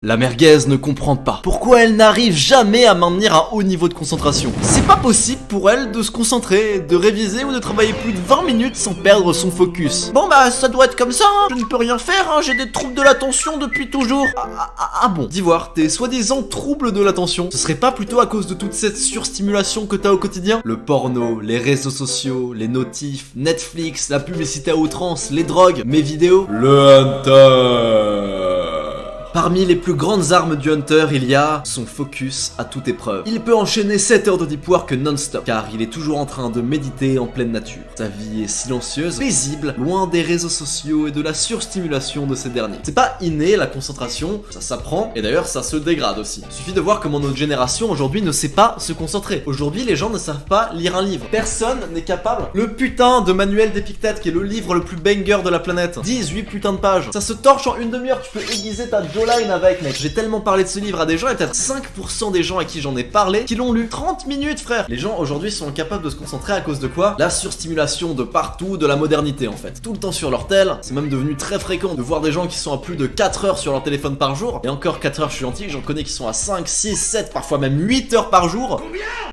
La merguez ne comprend pas pourquoi elle n'arrive jamais à maintenir un haut niveau de concentration. C'est pas possible pour elle de se concentrer, de réviser ou de travailler plus de 20 minutes sans perdre son focus. Bon bah ça doit être comme ça, hein. Je ne peux rien faire, hein. J'ai des troubles de l'attention depuis toujours. Ah bon, dis voir, tes soi-disant troubles de l'attention, ce serait pas plutôt à cause de toute cette surstimulation que t'as au quotidien? Le porno, les réseaux sociaux, les notifs, Netflix, la publicité à outrance, les drogues, mes vidéos. Le hunter. Parmi les plus grandes armes du hunter, il y a son focus à toute épreuve. Il peut enchaîner 7 heures de deep work non-stop, car il est toujours en train de méditer en pleine nature. Sa vie est silencieuse, paisible, loin des réseaux sociaux et de la surstimulation de ces derniers. C'est pas inné la concentration, ça s'apprend, et d'ailleurs ça se dégrade aussi. Il suffit de voir comment notre génération aujourd'hui ne sait pas se concentrer. Aujourd'hui, les gens ne savent pas lire un livre. Personne n'est capable. Le putain de manuel d'Épictète, qui est le livre le plus banger de la planète. 18 putains de pages. Ça se torche en une demi-heure, tu peux aiguiser ta line avec, mec. J'ai tellement parlé de ce livre à des gens, et peut-être 5% des gens à qui j'en ai parlé qui l'ont lu. 30 minutes, frère. Les gens aujourd'hui sont incapables de se concentrer à cause de quoi? La surstimulation de partout, de la modernité en fait. Tout le temps sur leur tel, c'est même devenu très fréquent de voir des gens qui sont à plus de 4 heures sur leur téléphone par jour. Et encore 4 heures, je suis gentil, j'en connais qui sont à 5, 6, 7, parfois même 8 heures par jour.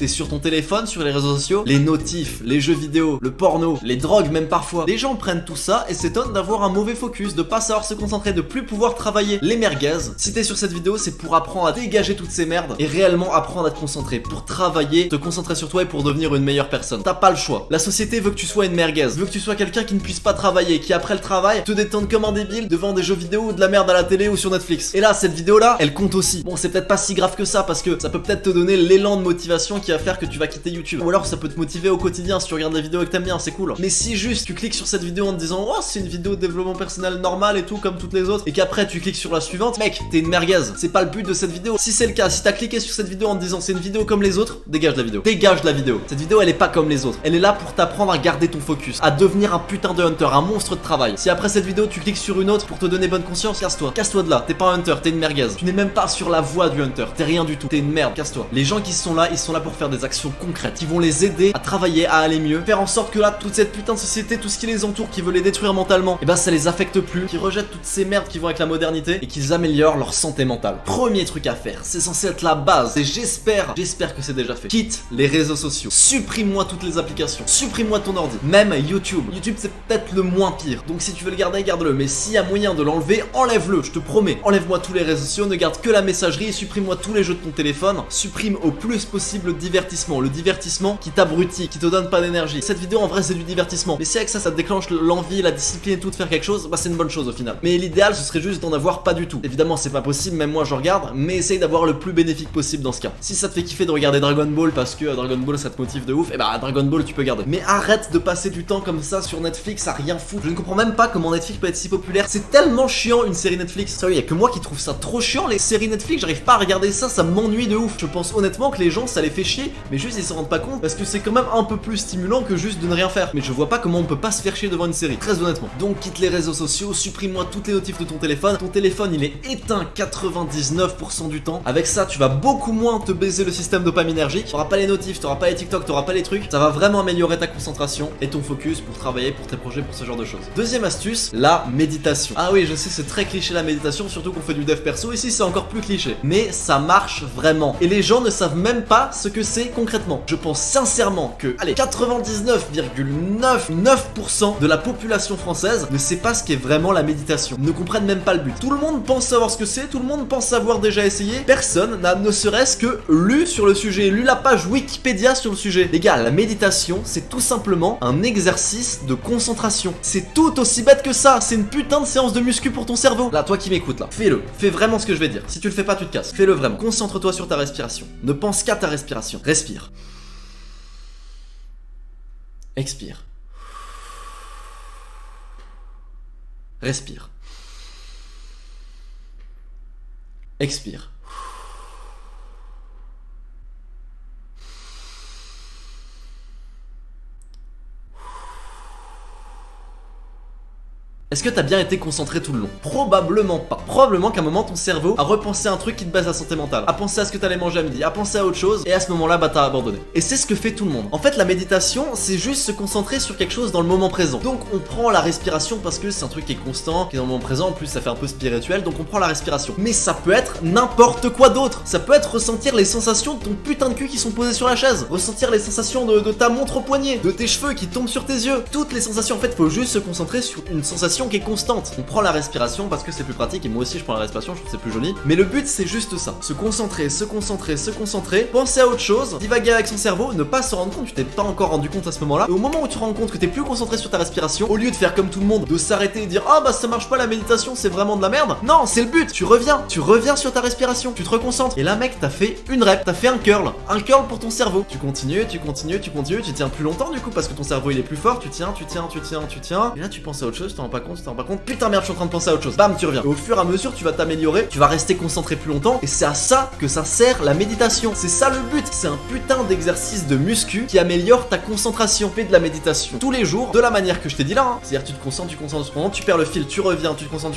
T'es sur ton téléphone, sur les réseaux sociaux, les notifs, les jeux vidéo, le porno, les drogues même parfois. Les gens prennent tout ça et s'étonnent d'avoir un mauvais focus, de pas savoir se concentrer, de plus pouvoir travailler. Les merguez. Si t'es sur cette vidéo, c'est pour apprendre à dégager toutes ces merdes et réellement apprendre à te concentrer, pour travailler, te concentrer sur toi et pour devenir une meilleure personne. T'as pas le choix. La société veut que tu sois une merguez, veut que tu sois quelqu'un qui ne puisse pas travailler, qui après le travail te détende comme un débile devant des jeux vidéo ou de la merde à la télé ou sur Netflix. Et là, cette vidéo là, elle compte aussi. Bon, c'est peut-être pas si grave que ça parce que ça peut peut-être te donner l'élan de motivation qui va faire que tu vas quitter YouTube. Ou alors ça peut te motiver au quotidien si tu regardes la vidéo et que t'aimes bien, c'est cool. Mais si juste tu cliques sur cette vidéo en te disant oh c'est une vidéo de développement personnel normal et tout comme toutes les autres, et qu'après tu cliques sur la suivante, mec, t'es une merguez. C'est pas le but de cette vidéo. Si c'est le cas, si t'as cliqué sur cette vidéo en te disant c'est une vidéo comme les autres, dégage la vidéo. Dégage la vidéo. Cette vidéo elle est pas comme les autres. Elle est là pour t'apprendre à garder ton focus, à devenir un putain de hunter, un monstre de travail. Si après cette vidéo tu cliques sur une autre pour te donner bonne conscience, casse-toi. Casse-toi de là. T'es pas un hunter, t'es une merguez. Tu n'es même pas sur la voie du hunter. T'es rien du tout. T'es une merde. Casse-toi. Les gens qui sont là, ils sont là pour faire des actions concrètes. Ils vont les aider à travailler, à aller mieux, faire en sorte que là toute cette putain de société, tout ce qui les entoure, qui veut les détruire mentalement, et ben ça les affecte plus, qui rejettent toutes ces merdes qui vont avec la modernité et qu'ils améliorent leur santé mentale. Premier truc à faire, c'est censé être la base et j'espère que c'est déjà fait. Quitte les réseaux sociaux, supprime-moi toutes les applications, supprime-moi ton ordi, même YouTube. YouTube c'est peut-être le moins pire, donc si tu veux le garder, garde-le, mais s'il y a moyen de l'enlever, enlève-le, je te promets. Enlève-moi tous les réseaux sociaux, ne garde que la messagerie, supprime-moi tous les jeux de ton téléphone, supprime au plus possible le divertissement qui t'abrutit, qui te donne pas d'énergie. Cette vidéo en vrai c'est du divertissement, mais si avec ça ça te déclenche l'envie, la discipline et tout de faire quelque chose, bah c'est une bonne chose au final. Mais l'idéal ce serait juste d'en avoir pas du tout. Évidemment c'est pas possible, même moi je regarde, mais essaye d'avoir le plus bénéfique possible dans ce cas. Si ça te fait kiffer de regarder Dragon Ball parce que Dragon Ball ça te motive de ouf, et bah Dragon Ball tu peux garder. Mais arrête de passer du temps comme ça sur Netflix à rien foutre. Je ne comprends même pas comment Netflix peut être si populaire. C'est tellement chiant une série Netflix. Sérieux, y a que moi qui trouve ça trop chiant les séries Netflix, j'arrive pas à regarder ça, ça m'ennuie de ouf. Je pense honnêtement que les gens ça les fait chier, mais juste ils s'en rendent pas compte parce que c'est quand même un peu plus stimulant que juste de ne rien faire. Mais je vois pas comment on peut pas se faire chier devant une série, très honnêtement. Donc quitte les réseaux sociaux, supprime-moi toutes les notifs de ton téléphone. Ton téléphone il est éteint 99% du temps. Avec ça, tu vas beaucoup moins te baiser le système dopaminergique. T'auras pas les notifs, t'auras pas les TikTok, t'auras pas les trucs. Ça va vraiment améliorer ta concentration et ton focus pour travailler, pour tes projets, pour ce genre de choses. Deuxième astuce, la méditation. Ah oui, je sais, c'est très cliché la méditation, surtout qu'on fait du dev perso. Ici, c'est encore plus cliché. Mais ça marche vraiment. Et les gens ne savent même pas ce que c'est concrètement. Je pense sincèrement que, allez, 99,99% de la population française ne sait pas ce qu'est vraiment la méditation. Ne comprennent même pas le but. Tout le monde pense savoir ce que c'est, tout le monde pense avoir déjà essayé. Personne n'a ne serait-ce que lu sur le sujet, lu la page Wikipédia sur le sujet. Les gars, la méditation, c'est tout simplement un exercice de concentration. C'est tout aussi bête que ça. C'est une putain de séance de muscu pour ton cerveau. Là, toi qui m'écoutes là, fais-le. Fais vraiment ce que je vais dire. Si tu le fais pas, tu te casses. Fais-le vraiment. Concentre-toi sur ta respiration. Ne pense qu'à ta respiration. Respire. Expire. Respire. Expire. Est-ce que t'as bien été concentré tout le long? Probablement pas. Probablement qu'à un moment ton cerveau a repensé à un truc qui te baisse la santé mentale, a pensé à ce que t'allais manger à midi, a pensé à autre chose, et à ce moment-là bah t'as abandonné. Et c'est ce que fait tout le monde. En fait la méditation c'est juste se concentrer sur quelque chose dans le moment présent. Donc on prend la respiration parce que c'est un truc qui est constant, qui est dans le moment présent, en plus ça fait un peu spirituel, donc on prend la respiration. Mais ça peut être n'importe quoi d'autre. Ça peut être ressentir les sensations de ton putain de cul qui sont posées sur la chaise, ressentir les sensations de ta montre au poignet, de tes cheveux qui tombent sur tes yeux. Toutes les sensations, en fait faut juste se concentrer sur une sensation qui est constante. On prend la respiration parce que c'est plus pratique, et moi aussi je prends la respiration, je trouve que c'est plus joli. Mais le but c'est juste ça, se concentrer, se concentrer, se concentrer, penser à autre chose, divaguer avec son cerveau, ne pas se rendre compte, tu t'es pas encore rendu compte à ce moment-là. Et au moment où tu te rends compte que t'es plus concentré sur ta respiration, au lieu de faire comme tout le monde, de s'arrêter et dire ah bah ça marche pas la méditation, c'est vraiment de la merde. Non, c'est le but, tu reviens sur ta respiration, tu te reconcentres. Et là mec, t'as fait une rep, t'as fait un curl pour ton cerveau. Tu continues, tu tiens plus longtemps du coup parce que ton cerveau il est plus fort, tu tiens. Et là tu penses à autre chose, tu t'en rends pas compte, putain merde, je suis en train de penser à autre chose. Bam, tu reviens. Et au fur et à mesure, tu vas t'améliorer, tu vas rester concentré plus longtemps, et c'est à ça que ça sert la méditation. C'est ça le but, c'est un putain d'exercice de muscu qui améliore ta concentration. Fais de la méditation tous les jours, de la manière que je t'ai dit là, hein. C'est-à-dire tu te concentres, tu perds le fil, tu reviens, tu te concentres,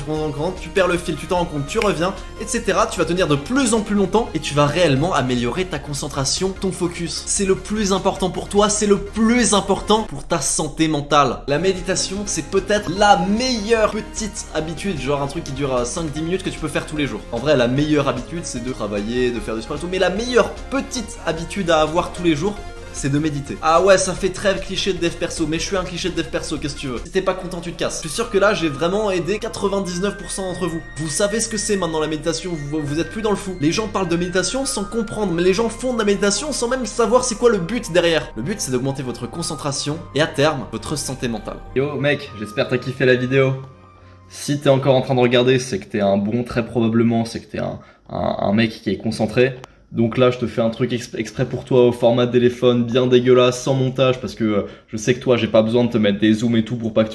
tu perds le fil, tu t'en rends compte, tu reviens, etc. Tu vas tenir de plus en plus longtemps et tu vas réellement améliorer ta concentration, ton focus. C'est le plus important pour toi, c'est le plus important pour ta santé mentale. La méditation, c'est peut-être la meilleure petite habitude, genre un truc qui dure 5-10 minutes que tu peux faire tous les jours. En vrai, la meilleure habitude, c'est de travailler, de faire du sport et tout, mais la meilleure petite habitude à avoir tous les jours, c'est de méditer. Ah ouais, ça fait très cliché de dev perso, mais je suis un cliché de dev perso, qu'est-ce que tu veux? Si t'es pas content, tu te casses. Je suis sûr que là, j'ai vraiment aidé 99% d'entre vous. Vous savez ce que c'est maintenant la méditation, vous êtes plus dans le fou. Les gens parlent de méditation sans comprendre, mais les gens font de la méditation sans même savoir c'est quoi le but derrière. Le but, c'est d'augmenter votre concentration et à terme, votre santé mentale. Yo mec, j'espère que t'as kiffé la vidéo. Si t'es encore en train de regarder, c'est que t'es un bon, très probablement, c'est que t'es un mec qui est concentré. Donc là, je te fais un truc exprès pour toi au format de téléphone, bien dégueulasse, sans montage, parce que je sais que toi, j'ai pas besoin de te mettre des zooms et tout pour pas que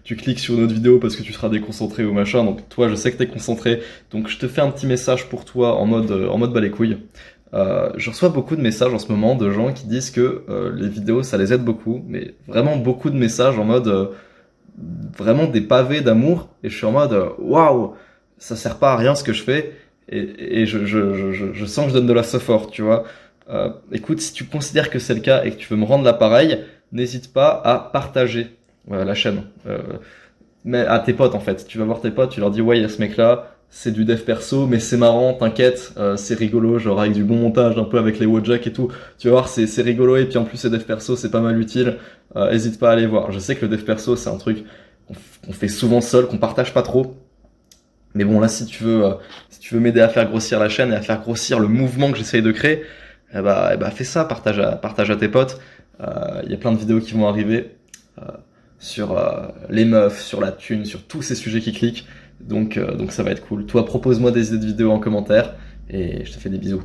tu cliques sur une autre vidéo parce que tu seras déconcentré ou machin. Donc toi, je sais que t'es concentré. Donc je te fais un petit message pour toi en mode bas les couilles. Je reçois beaucoup de messages en ce moment de gens qui disent que les vidéos, ça les aide beaucoup, mais vraiment beaucoup de messages en mode vraiment des pavés d'amour. Et je suis en mode waouh, ça sert pas à rien ce que je fais. Et je sens que je donne de la force, tu vois. Écoute, si tu considères que c'est le cas et que tu veux me rendre l'appareil, n'hésite pas à partager la chaîne. Mais à tes potes en fait. Tu vas voir tes potes, tu leur dis ouais, il y a ce mec là, c'est du dev perso, mais c'est marrant, t'inquiète, c'est rigolo, genre avec du bon montage, un peu avec les Wojak et tout. Tu vas voir, c'est rigolo et puis en plus c'est dev perso, c'est pas mal utile. Hésite pas à aller voir. Je sais que le dev perso c'est un truc qu'on fait souvent seul, qu'on partage pas trop. Mais bon, là, si tu veux m'aider à faire grossir la chaîne et à faire grossir le mouvement que j'essaye de créer, eh bah, fais ça, partage à tes potes. Il y a plein de vidéos qui vont arriver sur les meufs, sur la thune, sur tous ces sujets qui cliquent. Donc ça va être cool. Toi, propose-moi des idées de vidéos en commentaire et je te fais des bisous.